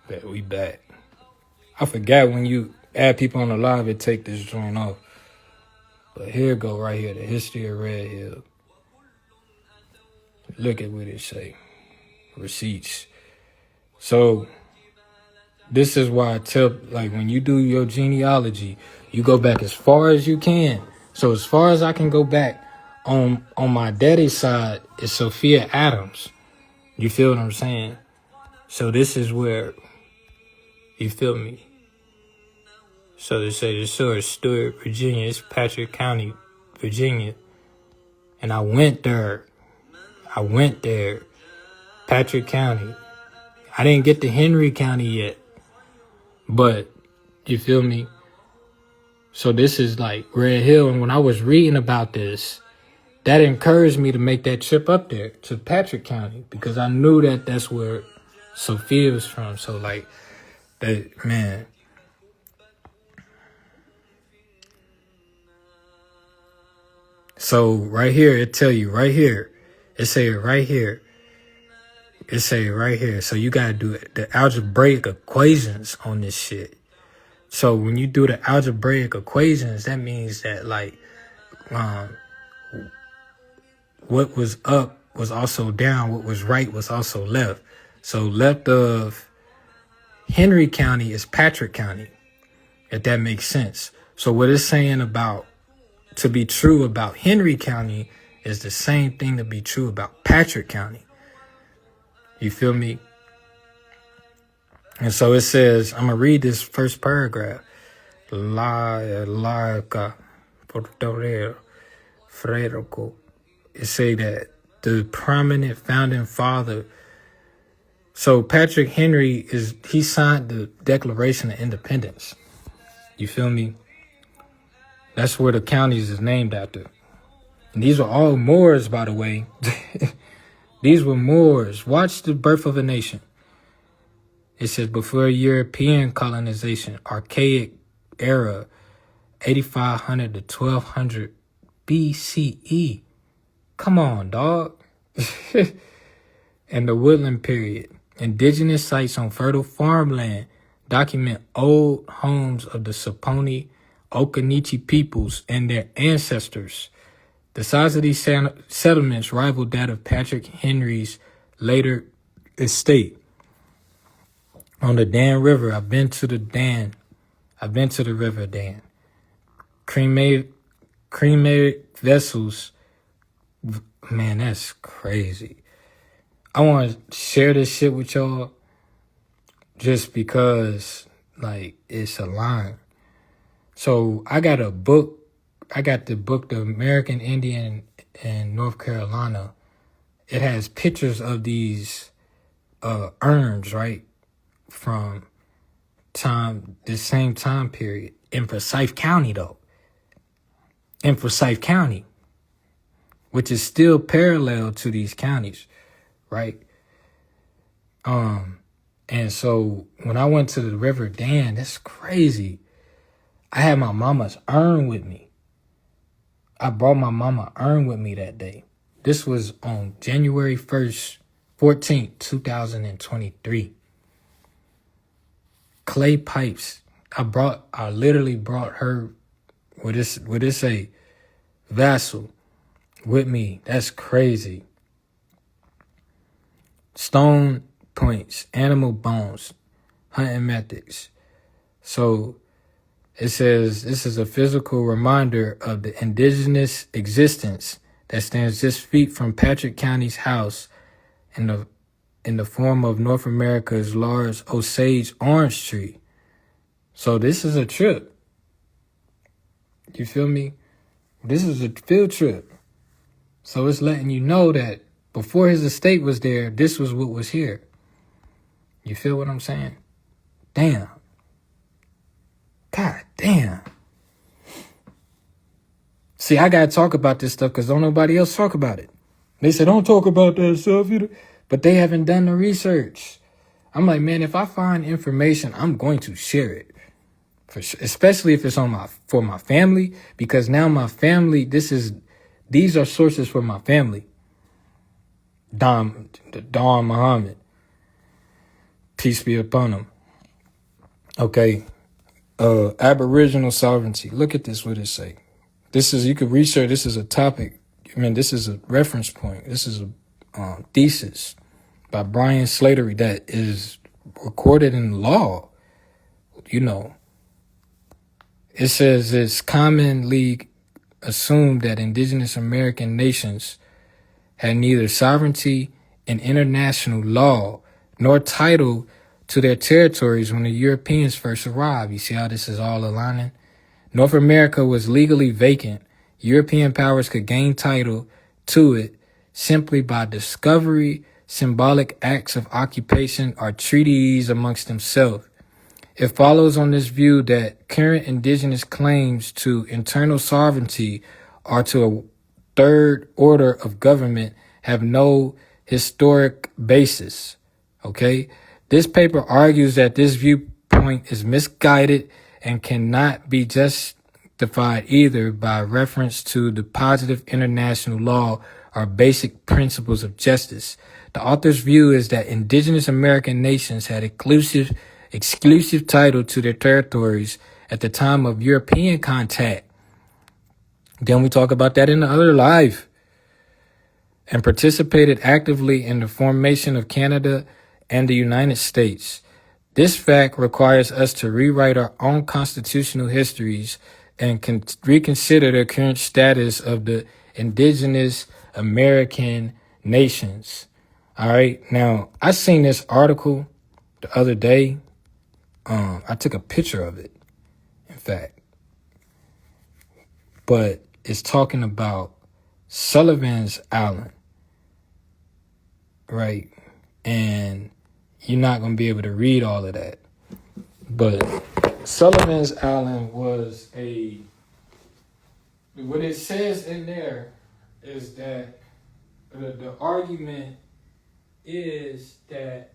Bet we back. I forgot when you add people on the live, it take this joint off. But here it go right here, the history of Red Hill. Look at what it say. Receipts. So this is why I tell, like, when you do your genealogy, you go back as far as you can. So as far as I can go back on my daddy's side is Sophia Adams. You feel what I'm saying? So this is where, you feel me? So they say the source, Stewart, Virginia. It's Patrick County, Virginia. And I went there. Patrick County. I didn't get to Henry County yet. But, you feel me? So this is like Red Hill. And when I was reading about this, that encouraged me to make that trip up there to Patrick County. Because I knew that that's where Sophia was from. So like, that, man. So right here, it tell you right here. It say it right here. It say it right here. So you got to do the algebraic equations on this shit. So when you do the algebraic equations, that means that like what was up was also down. What was right was also left. So left of Henry County is Patrick County, if that makes sense. So what it's saying about to be true about Henry County is the same thing to be true about Patrick County. You feel me? And so it says, I'm going to read this first paragraph. It say that the prominent founding father. So Patrick Henry he signed the Declaration of Independence. You feel me? That's where the counties is named after. And these are all Moors, by the way. These were Moors. Watch The Birth of a Nation. It says before European colonization, archaic era, 8500 to 1200 BCE. Come on, dog. And the woodland period. Indigenous sites on fertile farmland document old homes of the Saponi Okanichi peoples and their ancestors. The size of these settlements rivaled that of Patrick Henry's later estate. On the Dan River, I've been to the River Dan. Cremated vessels. Man, that's crazy. I want to share this shit with y'all just because, like, it's a line. So I got the book, The American Indian in North Carolina. It has pictures of these urns, right? From this same time period. In Forsyth County, though. In Forsyth County. Which is still parallel to these counties, right? And so when I went to the River Dan, that's crazy. I had my mama's urn with me. I brought my mama urn with me that day. This was on January 14th, 2023. Clay pipes. I literally brought her, what it say, vassal with me. That's crazy. Stone points, animal bones, hunting methods. So it says this is a physical reminder of the indigenous existence that stands just feet from Patrick County's house in the form of North America's large Osage orange tree. So this is a trip. You feel me? This is a field trip. So it's letting you know that before his estate was there, this was what was here. You feel what I'm saying? Damn. God damn. See, I got to talk about this stuff because don't nobody else talk about it. They say, don't talk about that stuff. But they haven't done the research. I'm like, man, if I find information, I'm going to share it. Especially if it's for my family. Because now my family, these are sources for my family. Don Muhammad. Peace be upon him. Okay. Aboriginal sovereignty. Look at this, what it say. This is, you could research, this is a topic. I mean, this is a reference point. This is a thesis by Brian Slattery that is recorded in law. You know, it says it's commonly assumed that indigenous American nations had neither sovereignty in international law nor title to their territories when the Europeans first arrived. You see how this is all aligning? North America was legally vacant. European powers could gain title to it simply by discovery, symbolic acts of occupation, or treaties amongst themselves. It follows on this view that current indigenous claims to internal sovereignty or to a third order of government have no historic basis. Okay? This paper argues that this viewpoint is misguided and cannot be justified either by reference to the positive international law or basic principles of justice. The author's view is that indigenous American nations had exclusive title to their territories at the time of European contact. Then we talk about that in the other life. And participated actively in the formation of Canada and the United States. This fact requires us to rewrite our own constitutional histories and reconsider the current status of the indigenous American nations. All right. Now, I seen this article the other day. I took a picture of it, in fact. But it's talking about Sullivan's Island, right? And you're not going to be able to read all of that. But Sullivan's Island was what it says in there is that the argument is that,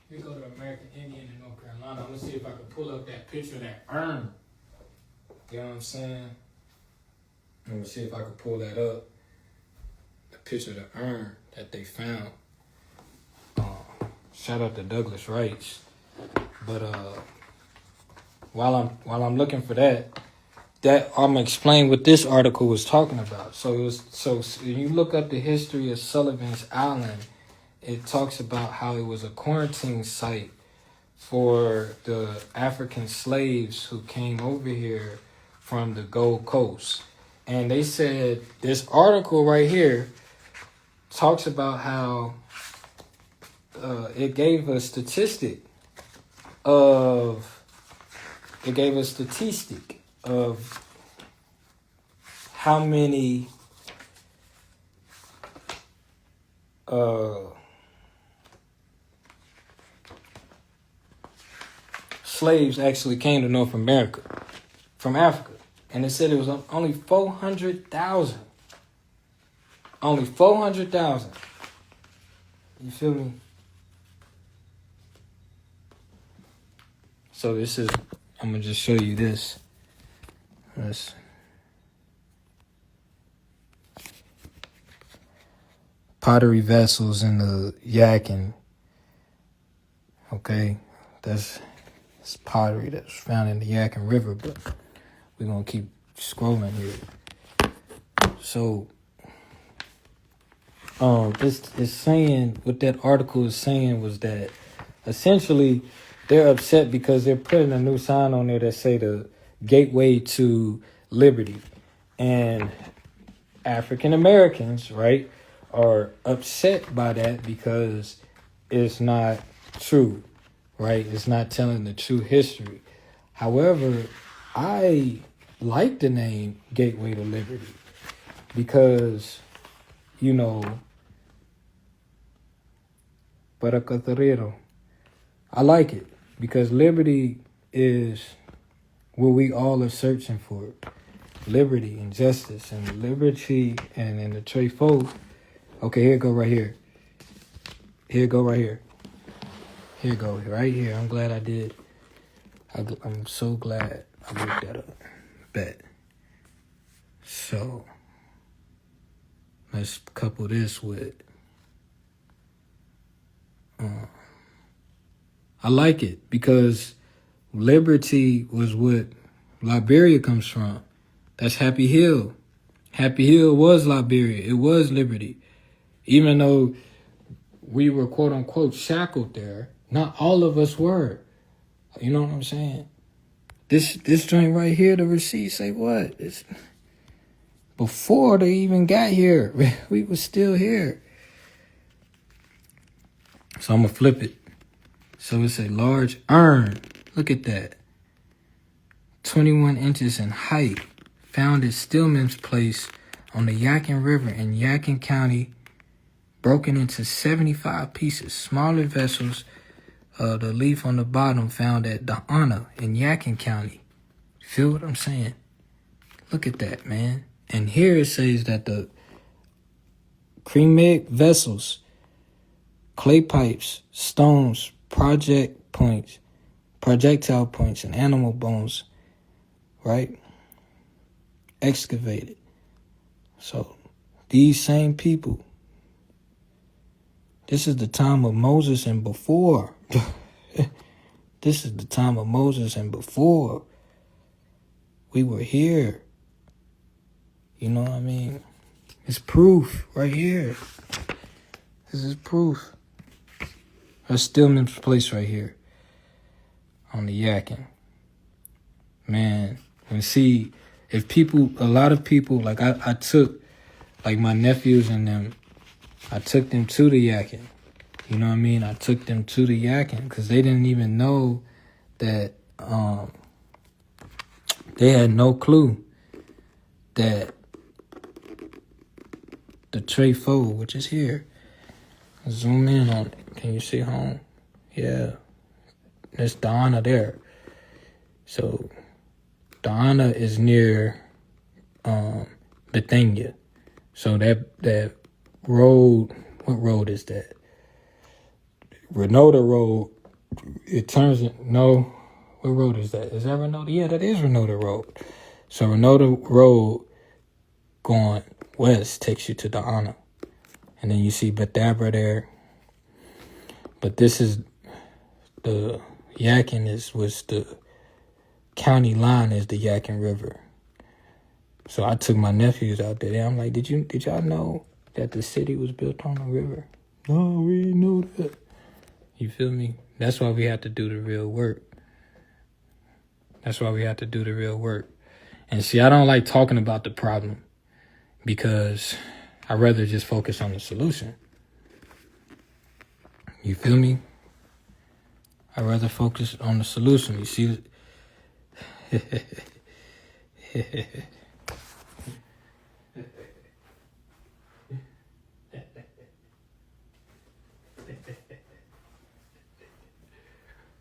we go to American Indian in North Carolina. I'm going to see if I can pull up that picture of that urn. You know what I'm saying? Let me see if I can pull that up. The picture of the urn that they found. Shout out to Douglas Rice. But while I'm looking for that I'm gonna explain what this article was talking about. So you look up the history of Sullivan's Island. It talks about how it was a quarantine site for the African slaves who came over here from the Gold Coast. And they said this article right here talks about how it gave a statistic of how many slaves actually came to North America from Africa. And it said it was only 400,000. Only 400,000. You feel me? So I'm going to just show you this. Pottery vessels in the Yakin. Okay? That's pottery that's found in the Yakin River, but we're going to keep scrolling here. So, it's saying, what that article is saying was that essentially they're upset because they're putting a new sign on there that say the gateway to liberty. And African Americans, right, are upset by that because it's not true, right? It's not telling the true history. However, I like the name Gateway to Liberty because, you know, Paracatarero. I like it because liberty is what we all are searching for. Liberty and justice and liberty and in the Trey Folk. Okay, here it go right here. Here it go right here. Here it go right here. I'm glad I did. I'm so glad I looked that up. Bet. So, let's couple this with I like it because liberty was what Liberia comes from. That's Happy Hill. Happy Hill was Liberia. It was liberty. Even though we were quote unquote shackled there, not all of us were. You know what I'm saying? This joint right here, the receipt say what? It's before they even got here. We was still here. So I'm gonna flip it. So it's a large urn. Look at that. 21 inches in height. Found at Stillman's Place on the Yadkin River in Yadkin County. Broken into 75 pieces. Smaller vessels. The leaf on the bottom found at Daana in Yadkin County. Feel what I'm saying? Look at that, man. And here it says that the crematic vessels, clay pipes, stones, projectile points, and animal bones, right? Excavated. So these same people, this is the time of Moses and before. This is the time of Moses and before. We were here. You know what I mean? It's proof right here. This is proof. That's Stillman's Place right here on the Yadkin. Man, and see, if people, a lot of people, like I took, like my nephews and them, I took them to the Yadkin. You know what I mean? I took them to the Yadkin because they didn't even know that, they had no clue that the Tray 4, which is here, zoom in on it. Can you see home? Yeah. There's Daana there. So Daana is near Bethania. So that road, what road is that? Renoda Road, it turns, no, what road is that? Is that Renoda? Yeah, that is Renoda Road. So Renoda Road going west takes you to Daana. And then you see Bethabra there. But this is the Yadkin was the county line is the Yadkin River. So I took my nephews out there. I'm like, did y'all know that the city was built on the river? No, we didn't know that. You feel me? That's why we have to do the real work. That's why we have to do the real work. And see, I don't like talking about the problem because I'd rather just focus on the solution. You feel me? I'd rather focus on the solution. You see?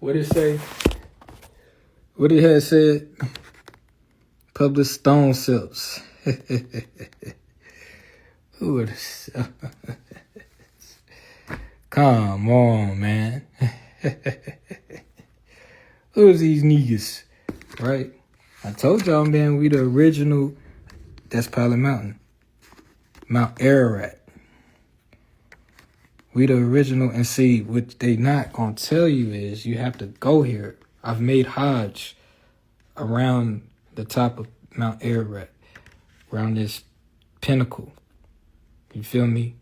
What it say? What it had said? Public stone sips. Who would have? Come on, man. Who's these niggas? Right? I told y'all, man, we the original. That's Pilot Mountain. Mount Ararat. We the original, and see, what they not gonna tell you is you have to go here. I've made Hajj around the top of Mount Ararat, around this pinnacle. You feel me?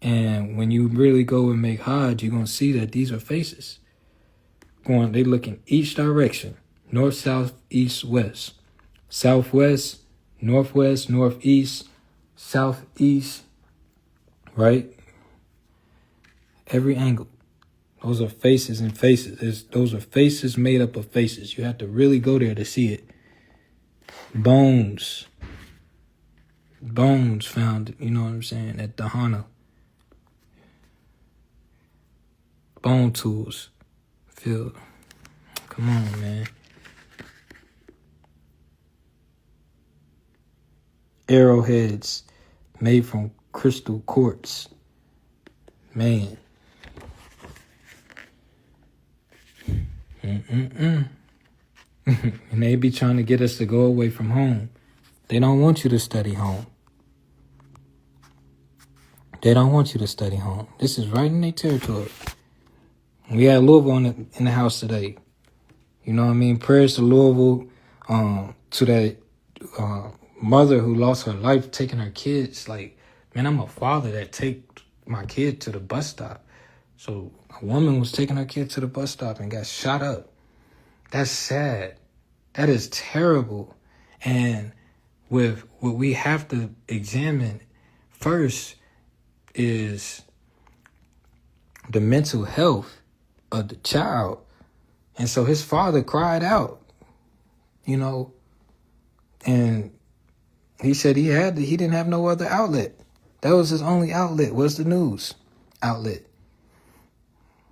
And when you really go and make Hajj, you're gonna see that these are faces. They look in each direction. North, south, east, west. Southwest, northwest, northeast, southeast, right? Every angle. Those are faces and faces. Those are faces made up of faces. You have to really go there to see it. Bones. Bones found, you know what I'm saying, at Daana. Bone tools. Feel. Come on, man. Arrowheads made from crystal quartz. Man. And they be trying to get us to go away from home. They don't want you to study home. They don't want you to study home. This is right in their territory. We had Louisville in the house today. You know what I mean? Prayers to Louisville, to that mother who lost her life taking her kids. Like, man, I'm a father that take my kid to the bus stop. So a woman was taking her kid to the bus stop and got shot up. That's sad. That is terrible. And with what we have to examine first is the mental health of the child. And so his father cried out, you know, and he said he didn't have no other outlet. That was his only outlet, was the news outlet.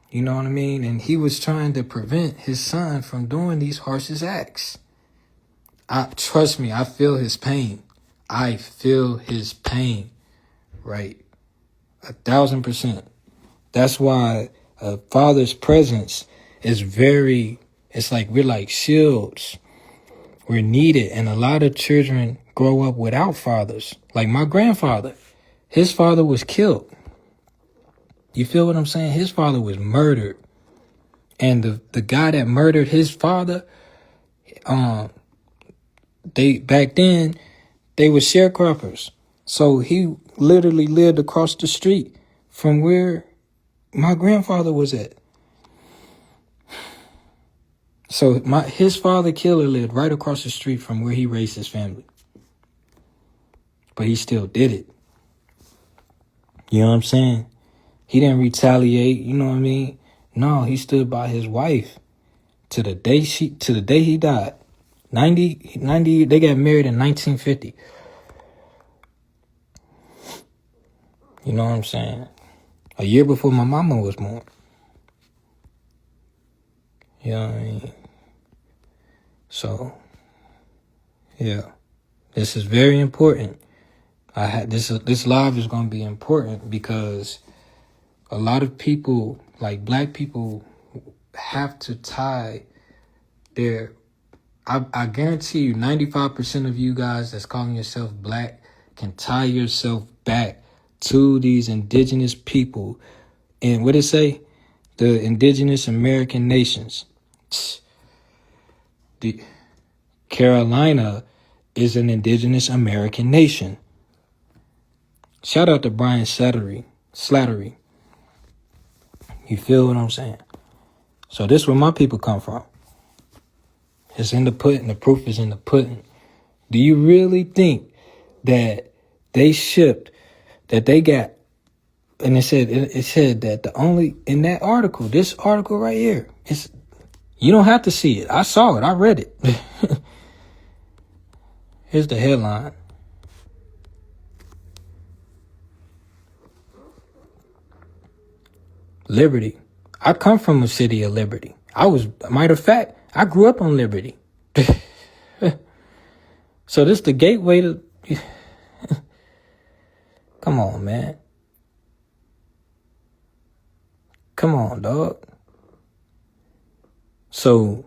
You know what I mean? And he was trying to prevent his son from doing these harshest acts. Trust me, I feel his pain. I feel his pain, right? 1,000%. That's why a father's presence is it's like we're like shields. We're needed. And a lot of children grow up without fathers. Like my grandfather, his father was killed. You feel what I'm saying? His father was murdered. And the guy that murdered his father, back then, they were sharecroppers. So he literally lived across the street from where my grandfather was at. So his father killer lived right across the street from where he raised his family. But he still did it. You know what I'm saying? He didn't retaliate, you know what I mean? No, he stood by his wife to the day he died. 90, they got married in 1950. You know what I'm saying? A year before my mama was born. You know what I mean? So, yeah, this is very important. This live is going to be important because a lot of people, like black people, have to tie their. I guarantee you, 95% of you guys that's calling yourself black can tie yourself back to these indigenous people. And what it say? The indigenous American nations. The Carolina is an indigenous American nation. Shout out to Brian Slattery. You feel what I'm saying? So this is where my people come from. It's in the pudding. The proof is in the pudding. Do you really think that they shipped, that they got, and it said that the only, in that article, this article right here, you don't have to see it. I saw it. I read it. Here's the headline. Liberty. I come from a city of liberty. Matter of fact, I grew up on Liberty. So this the gateway to... Come on, man. Come on, dog. So,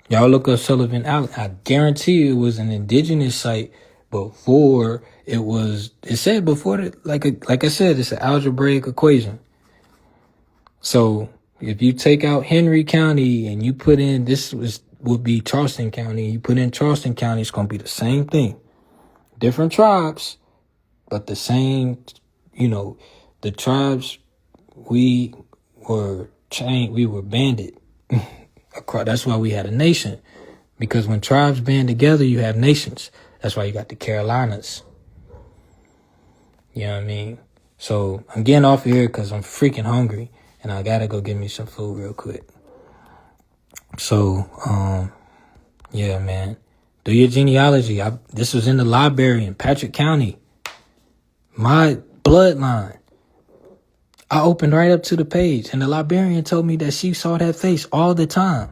y'all look up Sullivan Island. I guarantee it was an indigenous site before it said before that, like I said, it's an algebraic equation. So if you take out Henry County and you put in, would be Charleston County, and you put in Charleston County, it's going to be the same thing. Different tribes, but the same, the tribes, we were banded. That's why we had a nation. Because when tribes band together, you have nations. That's why you got the Carolinas. You know what I mean? So I'm getting off of here because I'm freaking hungry. And I got to go get me some food real quick. So, yeah, man. Do your genealogy. This was in the library in Patrick County. My bloodline. I opened right up to the page. And the librarian told me that she saw that face all the time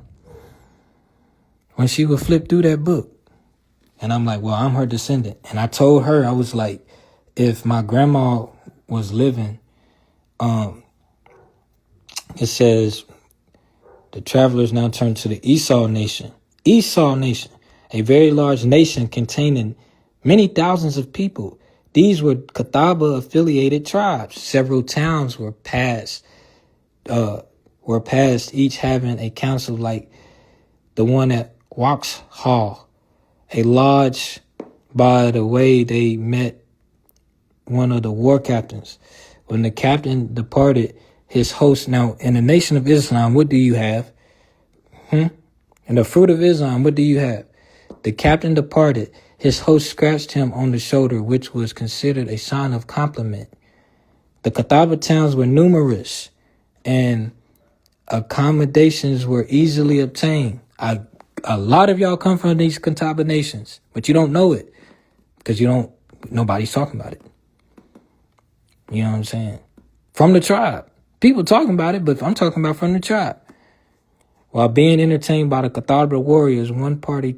when she would flip through that book. And I'm like, well, I'm her descendant. And I told her, I was like, if my grandma was living, it says, the travelers now turn to the Esau Nation. Esau Nation, a very large nation containing many thousands of people. These were Catawba-affiliated tribes. Several towns were passed were passed, each having a council like the one at Waxhaw, a lodge by the way they met one of the war captains. When the captain departed, his host, now in the Nation of Islam, what do you have? In the fruit of Islam, what do you have? The captain departed, his host scratched him on the shoulder, which was considered a sign of compliment. The Catawba towns were numerous, and accommodations were easily obtained. A lot of y'all come from these Catawba nations, but you don't know it because nobody's talking about it. You know what I'm saying? From the tribe. People talking about it, but I'm talking about from the tribe. While being entertained by the Catawba warriors, one party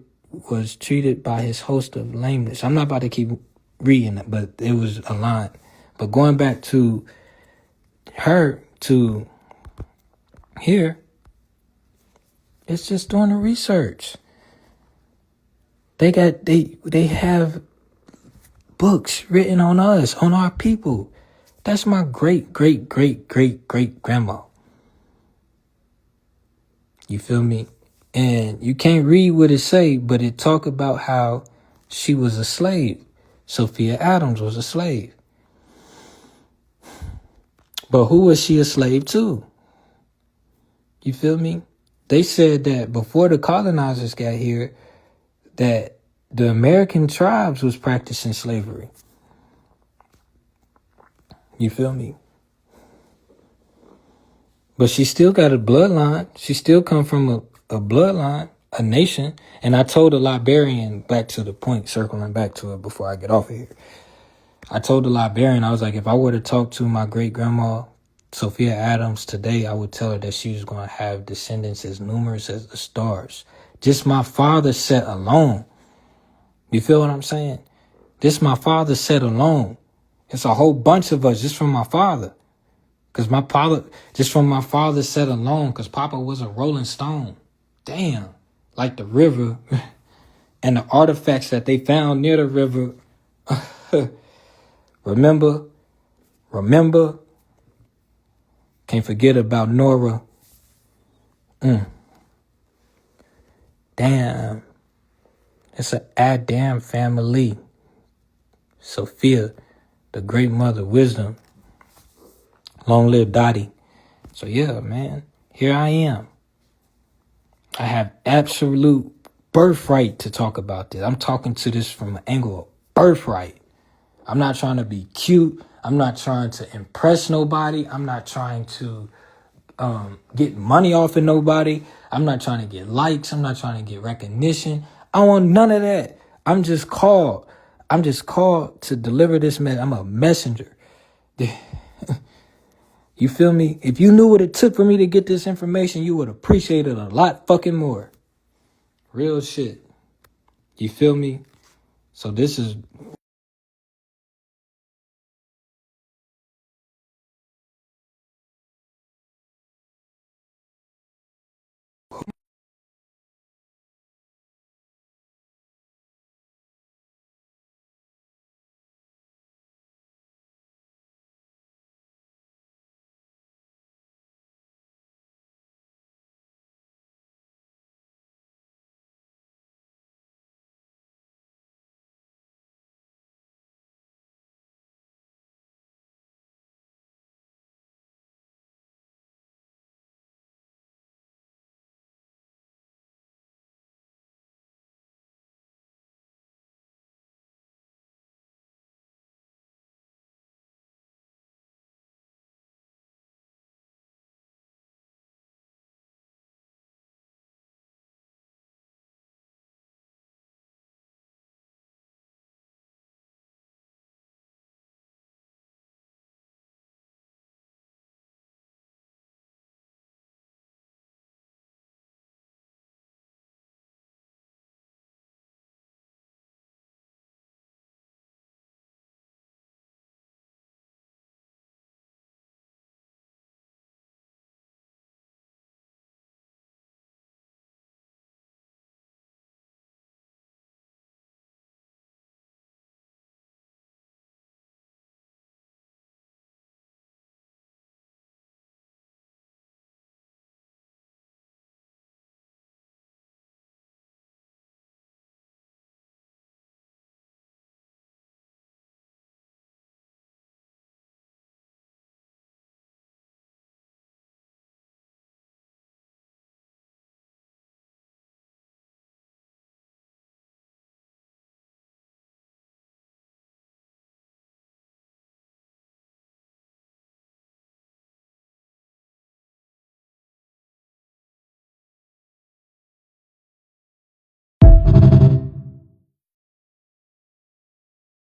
was treated by his host of lameness. I'm not about to keep reading it, but it was a line. But going back to her, to here, it's just doing the research. They have books written on us, on our people. That's my great grandma. You feel me? And you can't read what it say, but it talk about how she was a slave. Sophia Adams was a slave. But who was she a slave to? You feel me? They said that before the colonizers got here, that the American tribes was practicing slavery. You feel me? But she still got a bloodline. She still come from a bloodline, a nation. And I told the librarian, back to the point, circling back to it before I get off of here. I told the librarian, I was like, if I were to talk to my great-grandma, Sophia Adams, today, I would tell her that she was going to have descendants as numerous as the stars. Just my father's set alone. You feel what I'm saying? This my father's set alone. It's a whole bunch of us just from my father. Because my father, just from my father's set alone, because Papa was a rolling stone. Damn. Like the river and the artifacts that they found near the river. Remember? Can't forget about Nora. Damn. It's an Adam family. Sophia, the great mother, wisdom. Long live Dottie. So yeah, man, here I am. I have absolute birthright to talk about this. I'm talking to this from an angle of birthright. I'm not trying to be cute. I'm not trying to impress nobody. I'm not trying to get money off of nobody. I'm not trying to get likes. I'm not trying to get recognition. I want none of that. I'm just called to deliver this message. I'm a messenger. You feel me? If you knew what it took for me to get this information, you would appreciate it a lot fucking more. Real shit. You feel me? So this is